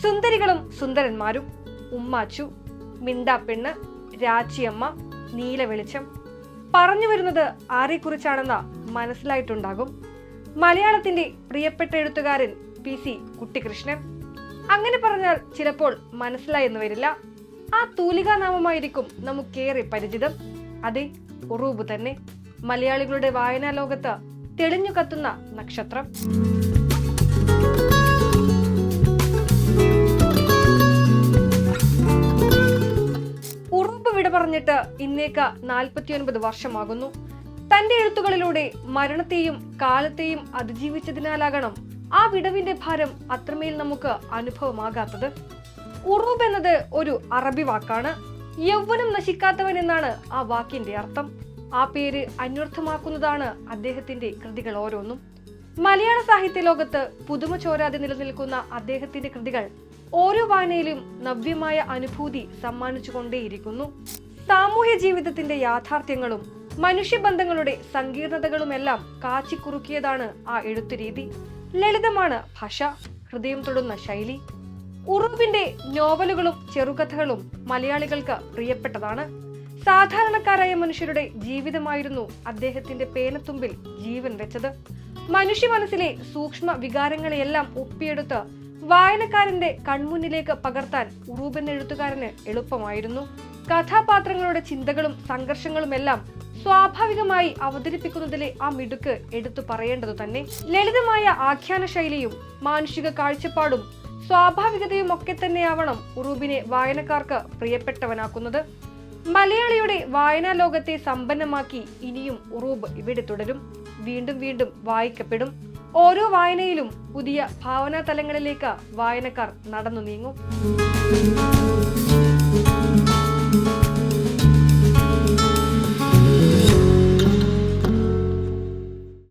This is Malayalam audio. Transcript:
സുന്ദരികളും സുന്ദരന്മാരും, ഉമ്മാച്ചു, മിണ്ടാപ്പെണ്ണ്, രാച്ചിയമ്മ, നീലവെളിച്ചം. പറഞ്ഞു വരുന്നത് ആരെക്കുറിച്ചാണെന്ന് മനസ്സിലായിട്ടുണ്ടാകും. മലയാളത്തിന്റെ പ്രിയപ്പെട്ട എഴുത്തുകാരൻ PC കുട്ടിക്കൃഷ്ണൻ. അങ്ങനെ പറഞ്ഞാൽ ചിലപ്പോൾ മനസ്സിലായെന്ന് വരില്ല. ആ തൂലികാനാമമായിരിക്കും നമുക്കേറെ പരിചിതം. അതെ, ഉറൂബ് തന്നെ. മലയാളികളുടെ വായനാ ലോകത്ത് തെളിഞ്ഞു കത്തുന്ന നക്ഷത്രം. ഉറൂബ് വിട പറഞ്ഞിട്ട് ഇന്നേക്ക് 49 വർഷമാകുന്നു. തന്റെ എഴുത്തുകളിലൂടെ മരണത്തെയും കാലത്തെയും അതിജീവിച്ചതിനാലാകണം ആ വിടവിന്റെ ഭാരം അത്രമേൽ നമുക്ക് അനുഭവമാകാത്തത്. ഉറൂബ് എന്നത് ഒരു അറബി വാക്കാണ്. യൗവനം നശിക്കാത്തവൻ എന്നാണ് ആ വാക്കിന്റെ അർത്ഥം. ആ പേര് അന്വർത്ഥമാക്കുന്നതാണ് അദ്ദേഹത്തിന്റെ കൃതികൾ ഓരോന്നും. മലയാള സാഹിത്യ ലോകത്ത് പുതുമ ചോരാതെ നിലനിൽക്കുന്ന അദ്ദേഹത്തിന്റെ കൃതികൾ ഓരോ വായനയിലും നവ്യമായ അനുഭൂതി സമ്മാനിച്ചുകൊണ്ടേയിരിക്കുന്നു. സാമൂഹ്യ ജീവിതത്തിന്റെ യാഥാർത്ഥ്യങ്ങളും മനുഷ്യബന്ധങ്ങളുടെ സങ്കീർണതകളുമെല്ലാം കാച്ചിക്കുറുക്കിയതാണ് ആ എഴുത്തുരീതി. ലളിതമാണ് ഭാഷ, ഹൃദയം തൊടുന്ന ശൈലി. ഉറൂബിന്റെ നോവലുകളും ചെറുകഥകളും മലയാളികൾക്ക് പ്രിയപ്പെട്ടതാണ്. സാധാരണക്കാരായ മനുഷ്യരുടെ ജീവിതമായിരുന്നു അദ്ദേഹത്തിന്റെ പേനത്തുമ്പിൽ ജീവൻ വെച്ചത്. മനുഷ്യ മനസ്സിലെ സൂക്ഷ്മ വികാരങ്ങളെയെല്ലാം ഒപ്പിയെടുത്ത് വായനക്കാരന്റെ കൺമുന്നിലേക്ക് പകർത്താൻ ഉറൂബ് എന്ന എഴുത്തുകാരന് എളുപ്പമായിരുന്നു. കഥാപാത്രങ്ങളുടെ ചിന്തകളും സംഘർഷങ്ങളുമെല്ലാം സ്വാഭാവികമായി അവതരിപ്പിക്കുന്നതിലെ ആ മിടുക്ക് എടുത്തു പറയേണ്ടതു തന്നെ. ലളിതമായ ആഖ്യാന ശൈലിയും മാനുഷിക കാഴ്ചപ്പാടും സ്വാഭാവികതയും ഒക്കെ തന്നെയാവണം ഉറൂബിനെ വായനക്കാർക്ക് പ്രിയപ്പെട്ടവനാക്കുന്നത്. മലയാളിയുടെ വായനാ ലോകത്തെ സമ്പന്നമാക്കി ഇനിയും ഉറൂബ് ഇവിടെ തുടരും. വീണ്ടും വീണ്ടും വായിക്കപ്പെടും. ഓരോ വായനയിലും പുതിയ ഭാവനാ തലങ്ങളിലേക്ക് വായനക്കാർ നടന്നു നീങ്ങും.